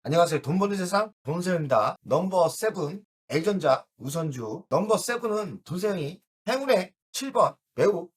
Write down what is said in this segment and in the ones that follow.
안녕하세요. 돈 버는 세상 돈세영입니다. 넘버 7 L전자 우선주 넘버 7은 돈세영이 행운의 7번 매우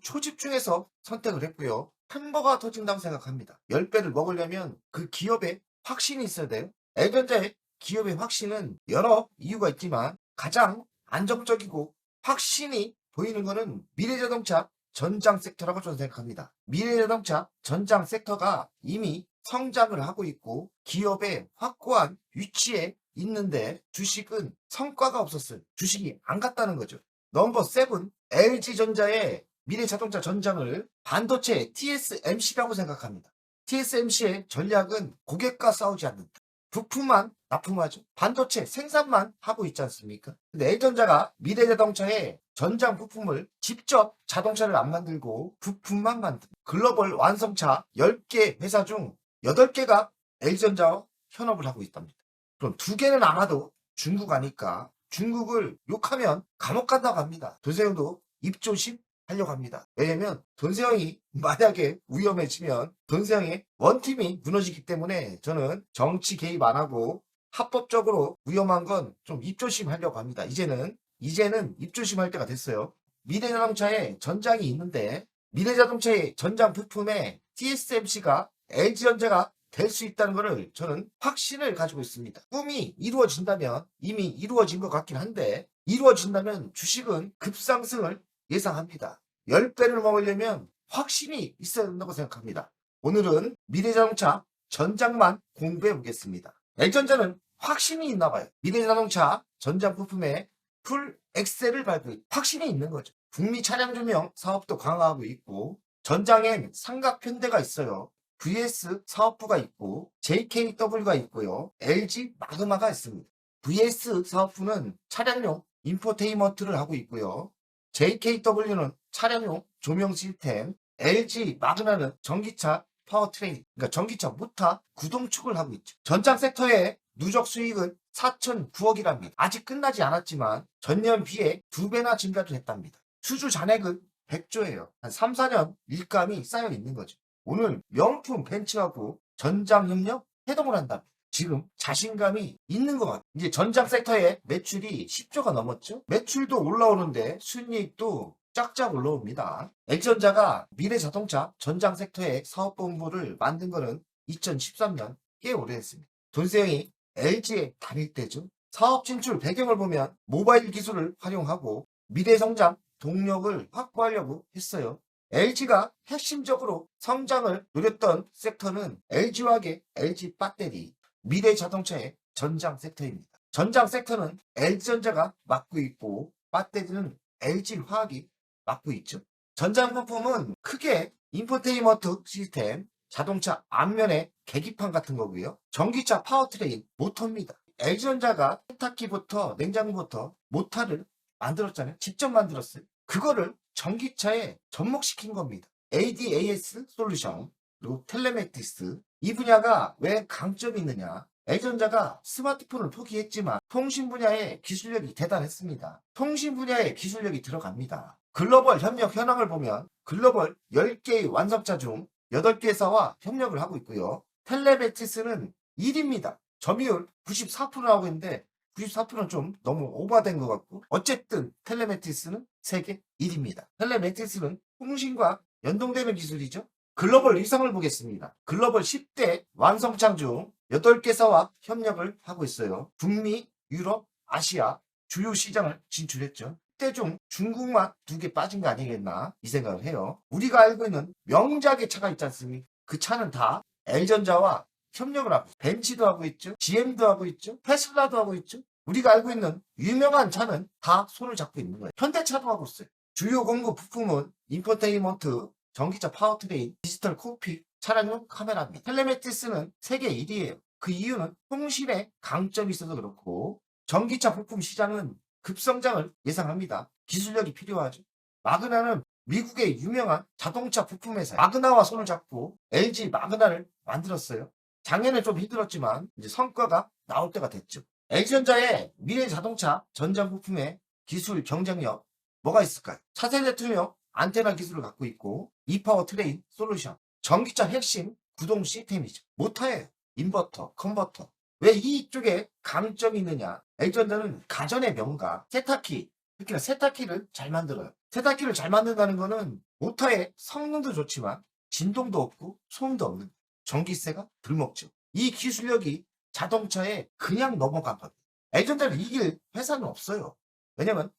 초집중해서 선택을 했고요. 큰 거가 터진다고 생각합니다. 10배를 먹으려면 그 기업에 확신이 있어야 돼요. L전자의 기업의 확신은 여러 이유가 있지만 가장 안정적이고 확신이 보이는 거는 미래자동차 전장 섹터라고 저는 생각합니다. 미래자동차 전장 섹터가 이미 성장을 하고 있고 기업의 확고한 위치에 있는데 주식은 성과가 없었어요. 주식이 안 갔다는 거죠. 넘버 7 LG전자의 미래자동차 전장을 반도체 TSMC라고 생각합니다. TSMC의 전략은 고객과 싸우지 않는다. 부품만 납품하죠. 반도체 생산만 하고 있지 않습니까? 근데 L전자가 미래자동차의 전장 부품을 직접 자동차를 안 만들고 부품만 만든 글로벌 완성차 10개 회사 중 8개가 L전자와 현업을 하고 있답니다. 그럼 2개는 아마도 중국 아닐까? 중국을 욕하면 감옥 간다고 합니다. 돈세영도 입조심 하려고 합니다. 왜냐면 돈세영이 만약에 위험해지면 돈세영의 원팀이 무너지기 때문에 저는 정치 개입 안 하고 합법적으로 위험한 건 좀 입조심 하려고 합니다. 이제는 입조심할 때가 됐어요. 미래자동차에 전장이 있는데 미래자동차의 전장 부품에 TSMC가 LG전자가 될 수 있다는 것을 저는 확신을 가지고 있습니다. 꿈이 이루어진다면 이미 이루어진 것 같긴 한데 이루어진다면 주식은 급상승을 예상합니다. 10배를 먹으려면 확신이 있어야 된다고 생각합니다. 오늘은 미래자동차 전장만 공부해 보겠습니다. L전자는 확신이 있나 봐요. 미래자동차 전장 부품에 풀 엑셀을 밟을 확신이 있는 거죠. 북미 차량 조명 사업도 강화하고 있고 전장엔 삼각편대가 있어요. VS 사업부가 있고 JKW가 있고요. LG 마그마가 있습니다. VS 사업부는 차량용 인포테인먼트를 하고 있고요. JKW는 차량용 조명 시스템, LG 마그마는 전기차 파워트레인, 그러니까 전기차 모터 구동축을 하고 있죠. 전장 섹터의 누적 수익은 4,009억이랍니다. 아직 끝나지 않았지만 전년 비해 2배나 증가도 했답니다. 수주 잔액은 100조예요. 한 3, 4년 일감이 쌓여 있는 거죠. 오늘 명품 벤츠하고 전장 협력 해동을 한답니다. 지금 자신감이 있는 것 같아요. 이제 전장 섹터의 매출이 10조가 넘었죠. 매출도 올라오는데 순이익도 쫙쫙 올라옵니다. L전자가 미래자동차 전장 섹터의 사업본부를 만든 거는 2013년 꽤 오래됐습니다. 돈세영이 LG에 다닐 때죠. 사업 진출 배경을 보면 모바일 기술을 활용하고 미래성장 동력을 확보하려고 했어요. LG가 핵심적으로 성장을 노렸던 섹터는 LG화학의 LG 배터리, 미래자동차의 전장 섹터입니다. 전장 섹터는 LG전자가 맡고 있고 배터리는 LG화학이 맡고 있죠. 전장 부품은 크게 인포테인먼트 시스템, 자동차 앞면의 계기판 같은 거고요. 전기차 파워트레인, 모터입니다. LG전자가 세탁기부터 냉장고부터 모터를 만들었잖아요. 직접 만들었어요. 그거를 전기차에 접목시킨 겁니다. ADAS 솔루션, 그리고 텔레메틱스. 이 분야가 왜 강점이 있느냐? L전자가 스마트폰을 포기했지만 통신 분야의 기술력이 대단했습니다. 통신 분야의 기술력이 들어갑니다. 글로벌 협력 현황을 보면 글로벌 10개의 완성차 중 8개사와 협력을 하고 있고요. 텔레메틱스는 1위입니다. 점유율 94% 나오고 있는데 94%는 좀 너무 오버된 것 같고 어쨌든 텔레메틱스는 세계 1위입니다. 텔레메틱스는 통신과 연동되는 기술이죠. 글로벌 위상을 보겠습니다. 글로벌 10대 완성창 중 8개사와 협력을 하고 있어요. 북미, 유럽, 아시아 주요 시장을 진출했죠. 그때 중 중국만 2개 빠진 거 아니겠나 이 생각을 해요. 우리가 알고 있는 명작의 차가 있지 않습니까? 그 차는 다 L전자와 협력을 하고 벤츠도 하고 있죠. GM도 하고 있죠. 테슬라도 하고 있죠. 우리가 알고 있는 유명한 차는 다 손을 잡고 있는 거예요. 현대차도 하고 있어요. 주요 공급 부품은 인포테인먼트, 전기차 파워트레인, 디지털 콕핏, 차량용 카메라입니다. 텔레메티스는 세계 1위예요. 그 이유는 통신에 강점이 있어서 그렇고 전기차 부품 시장은 급성장을 예상합니다. 기술력이 필요하죠. 마그나는 미국의 유명한 자동차 부품 회사 마그나와 손을 잡고 LG 마그나를 만들었어요. 작년에 좀 힘들었지만 이제 성과가 나올 때가 됐죠. L전자의 미래 자동차 전장 부품의 기술 경쟁력 뭐가 있을까요? 차세대 투명 안테나 기술을 갖고 있고 이파워 트레인 솔루션 전기차 핵심 구동 시스템이죠. 모터예요. 인버터, 컨버터. 왜 이쪽에 강점이 있느냐? L전자는 가전의 명가, 세탁기, 특히나 세탁기를 잘 만들어요. 세탁기를 잘 만든다는 거는 모터의 성능도 좋지만 진동도 없고 소음도 없는 전기세가 덜 먹죠. 이 기술력이 자동차에 그냥 넘어간 겁니다. L전자를 이길 회사는 없어요. 왜냐면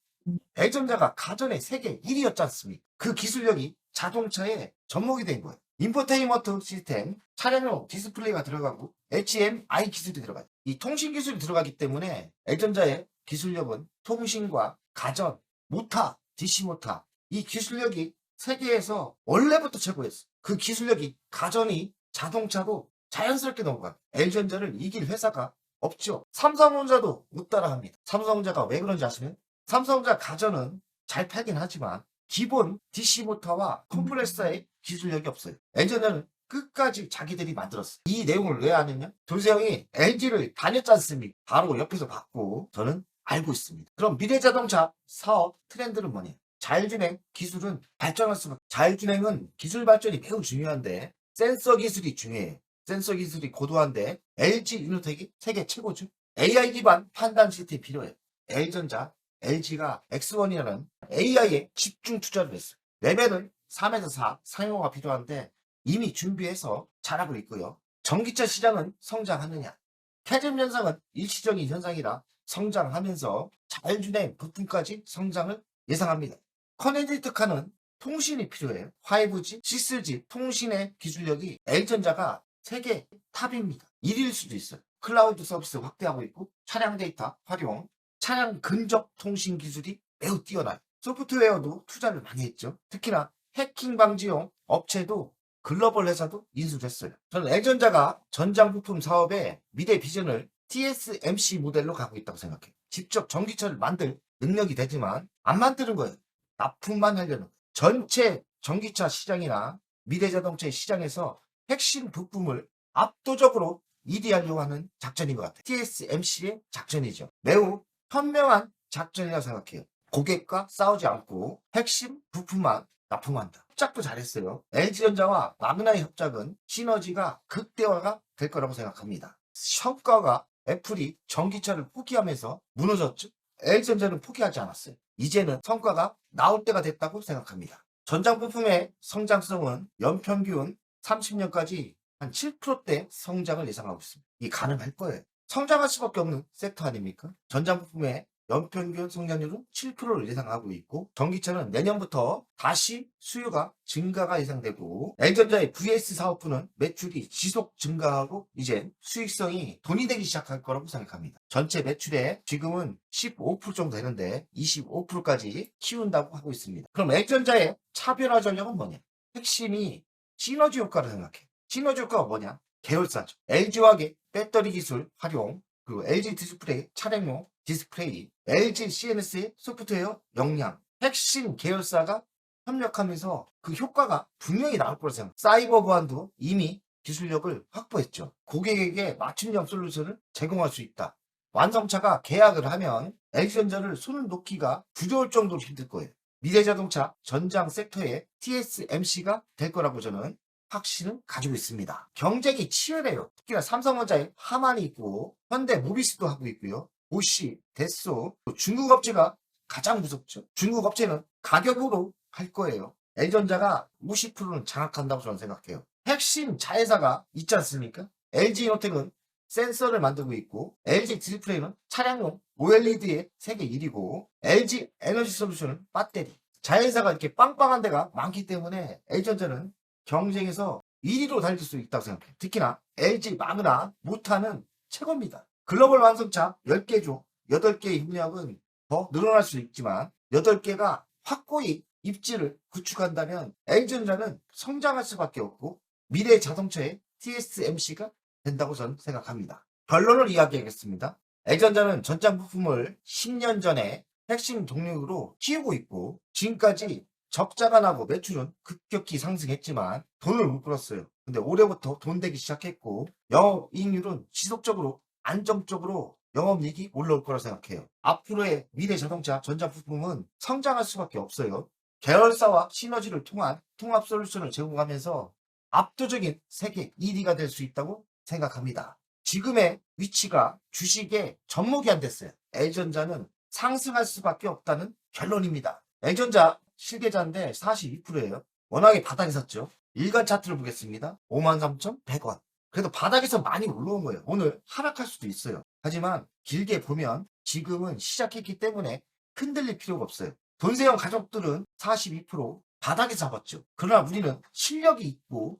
L전자가 가전의 세계 1위였지 않습니까? 그 기술력이 자동차에 접목이 된 거예요. 인포테인먼트 시스템, 차량용 디스플레이가 들어가고 HMI 기술이 들어가요. 이 통신 기술이 들어가기 때문에 L전자의 기술력은 통신과 가전, 모터, DC 모터 이 기술력이 세계에서 원래부터 최고였어. 그 기술력이 가전이 자동차로 자연스럽게 넘어가. L전자를 이길 회사가 없죠. 삼성전자도 못 따라합니다. 삼성전자가 왜 그런지 아시면 삼성전자 가전은 잘 팔긴 하지만 기본 DC 모터와 컴프레서의 기술력이 없어요. L전자는 끝까지 자기들이 만들었어요. 이 내용을 왜 아느냐? 도세형이 LG를 다녔지 않습니까? 바로 옆에서 봤고 저는 알고 있습니다. 그럼 미래자동차 사업 트렌드는 뭐냐? 자율주행 기술은 발전할 수밖에. 자율주행은 기술 발전이 매우 중요한데 센서 기술이 중요해요. 센서 기술이 고도한데 LG 이노텍이 세계 최고죠. AI 기반 판단 시스템이 필요해요. L전자, LG가 X1이라는 AI에 집중 투자를 했어요. 레벨은 3에서 4 상용화가 필요한데 이미 준비해서 잘하고 있고요. 전기차 시장은 성장하느냐? 캐즘 현상은 일시적인 현상이라 성장하면서 자율주행 부품까지 성장을 예상합니다. 커넥티카는 통신이 필요해요. 5G, 6G 통신의 기술력이 L전자가 세계 탑입니다. 1위일 수도 있어요. 클라우드 서비스 확대하고 있고 차량 데이터 활용, 차량 근접 통신 기술이 매우 뛰어나요. 소프트웨어도 투자를 많이 했죠. 특히나 해킹 방지용 업체도 글로벌 회사도 인수했어요. 저는 L전자가 전장 부품 사업의 미래 비전을 TSMC 모델로 가고 있다고 생각해요. 직접 전기차를 만들 능력이 되지만 안 만드는 거예요. 납품만 하려는 거예요. 전체 전기차 시장이나 미래자동차의 시장에서 핵심 부품을 압도적으로 1위 하려고 하는 작전인 것 같아요. TSMC의 작전이죠. 매우 현명한 작전이라고 생각해요. 고객과 싸우지 않고 핵심 부품만 납품한다. 협작도 잘했어요. LG전자와 마그나의 협작은 시너지가 극대화가 될 거라고 생각합니다. 성과가 애플이 전기차를 포기하면서 무너졌죠. LG전자는 포기하지 않았어요. 이제는 성과가 나올 때가 됐다고 생각합니다. 전장 부품의 성장성은 연평균 30년까지 한 7%대 성장을 예상하고 있습니다. 이게 가능할 거예요. 성장할 수밖에 없는 섹터 아닙니까? 전장 부품의 연평균 성장률은 7%를 예상하고 있고 전기차는 내년부터 다시 수요가 증가가 예상되고 L전자의 VS 사업부는 매출이 지속 증가하고 이제 수익성이 돈이 되기 시작할 거라고 생각합니다. 전체 매출의 지금은 15% 정도 되는데 25%까지 키운다고 하고 있습니다. 그럼 L전자의 차별화 전략은 뭐냐? 핵심이 시너지 효과를 생각해. 시너지 효과가 뭐냐? 계열사죠. LG화학의 배터리 기술 활용, 그리고 LG 디스플레이 차량용 디스플레이, LG CNS의 소프트웨어 역량, 핵심 계열사가 협력하면서 그 효과가 분명히 나올 거라 생각합니다. 사이버 보안도 이미 기술력을 확보했죠. 고객에게 맞춤형 솔루션을 제공할 수 있다. 완성차가 계약을 하면 LG전자를 손을 놓기가 두려울 정도로 힘들 거예요. 미래자동차 전장 섹터의 TSMC가 될 거라고 저는 확신을 가지고 있습니다. 경쟁이 치열해요. 특히나 삼성전자에 하만이 있고 현대 모비스도 하고 있고요. 보쉬, 데소, 중국 업체가 가장 무섭죠. 중국 업체는 가격으로 할 거예요. L전자가 50%는 장악한다고 저는 생각해요. 핵심 자회사가 있지 않습니까? LG이노텍은 센서를 만들고 있고 LG 디스플레이는 차량용 OLED의 세계 1위고 LG 에너지 솔루션은 배터리. 자회사가 이렇게 빵빵한 데가 많기 때문에 L전자는 경쟁에서 1위로 달릴 수 있다고 생각해요. 특히나 LG 마그나 모타는 최고입니다. 글로벌 완성차 10개 중 8개의 협력은 더 늘어날 수 있지만 8개가 확고히 입지를 구축한다면 L전자는 성장할 수밖에 없고 미래 자동차의 TSMC가 된다고 저는 생각합니다. 결론을 이야기하겠습니다. L전자는 전장 부품을 10년 전에 핵심 동력으로 키우고 있고 지금까지 적자가 나고 매출은 급격히 상승했지만 돈을 못 벌었어요. 근데 올해부터 돈 되기 시작했고 영업이익률은 지속적으로 안정적으로 영업이익이 올라올 거라 생각해요. 앞으로의 미래 자동차 전장 부품은 성장할 수밖에 없어요. 계열사와 시너지를 통한 통합 솔루션을 제공하면서 압도적인 세계 1위가 될 수 있다고 생각합니다. 지금의 위치가 주식에 접목이 안 됐어요. L전자는 상승할 수밖에 없다는 결론입니다. L전자 실계자인데 42%예요. 워낙에 바닥에 섰죠. 일간 차트를 보겠습니다. 53,100원. 그래도 바닥에서 많이 올라온 거예요. 오늘 하락할 수도 있어요. 하지만 길게 보면 지금은 시작했기 때문에 흔들릴 필요가 없어요. 돈세형 가족들은 42% 바닥에 잡았죠. 그러나 우리는 실력이 있고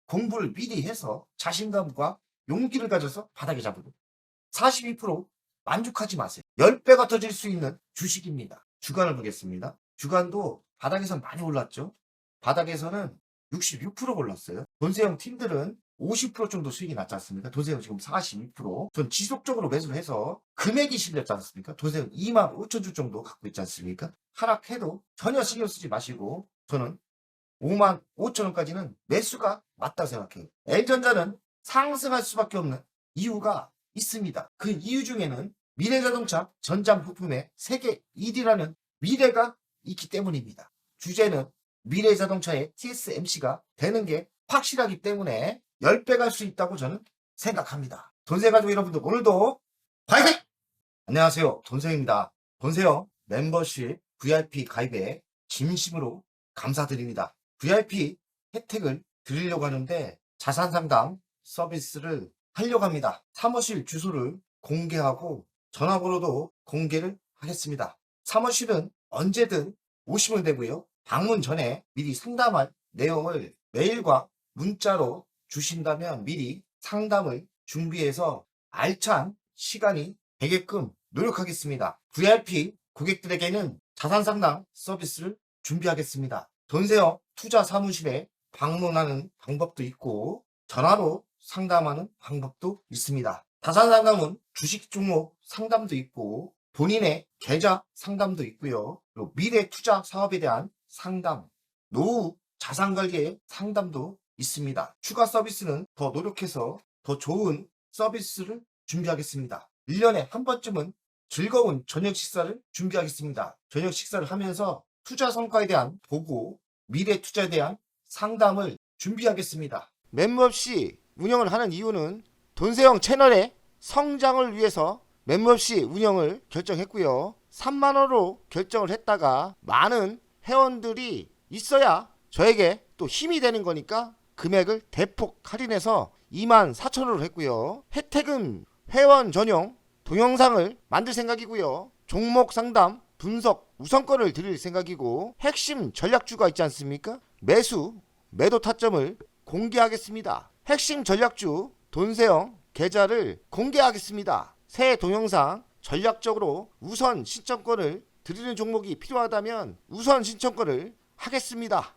공부를 미리 해서 자신감과 용기를 가져서 바닥에 잡으고 42% 만족하지 마세요. 10배가 터질 수 있는 주식입니다. 주간을 보겠습니다. 주간도 바닥에서 많이 올랐죠. 바닥에서는 66% 올랐어요. 돈세형 팀들은 50% 정도 수익이 났지 않습니까? 돈세형 지금 42%. 전 지속적으로 매수를 해서 금액이 실렸지 않습니까? 돈세형 25,000주 정도 갖고 있지 않습니까? 하락해도 전혀 신경 쓰지 마시고 저는 55,000원까지는 매수가 맞다고 생각해요. L전자는 상승할 수밖에 없는 이유가 있습니다. 그 이유 중에는 미래자동차 전장부품의 세계 1위라는 미래가 있기 때문입니다. 주제는 미래자동차의 TSMC가 되는 게 확실하기 때문에 10배 갈 수 있다고 저는 생각합니다. 돈세가족 여러분들 오늘도 화이팅! 안녕하세요. 돈세입니다. 돈세형 멤버십 VIP 가입에 진심으로 감사드립니다. VIP 혜택을 드리려고 하는데 자산상담 서비스를 하려고 합니다. 사무실 주소를 공개하고 전화번호도 공개를 하겠습니다. 사무실은 언제든 오시면 되고요. 방문 전에 미리 상담할 내용을 메일과 문자로 주신다면 미리 상담을 준비해서 알찬 시간이 되게끔 노력하겠습니다. VIP 고객들에게는 자산상담 서비스를 준비하겠습니다. 돈세형 투자 사무실에 방문하는 방법도 있고 전화로 상담하는 방법도 있습니다. 자산상담은 주식 종목 상담도 있고 본인의 계좌 상담도 있고요. 그리고 미래 투자 사업에 대한 상담, 노후 자산관리의 상담도 있습니다. 추가 서비스는 더 노력해서 더 좋은 서비스를 준비하겠습니다. 1년에 한 번쯤은 즐거운 저녁 식사를 준비하겠습니다. 저녁 식사를 하면서 투자 성과에 대한 보고 미래 투자에 대한 상담을 준비하겠습니다. 멤버십 운영을 하는 이유는 돈세형 채널의 성장을 위해서 멤버십 운영을 결정했고요. 3만원으로 결정을 했다가 많은 회원들이 있어야 저에게 또 힘이 되는 거니까 금액을 대폭 할인해서 24,000원으로 했고요. 혜택은 회원 전용 동영상을 만들 생각이고요. 종목 상담 분석 우선권을 드릴 생각이고 핵심 전략주가 있지 않습니까? 매수 매도 타점을 공개하겠습니다. 핵심 전략주 돈세형 계좌를 공개하겠습니다. 새 동영상 전략적으로 우선 신청권을 드리는 종목이 필요하다면 우선 신청권을 하겠습니다.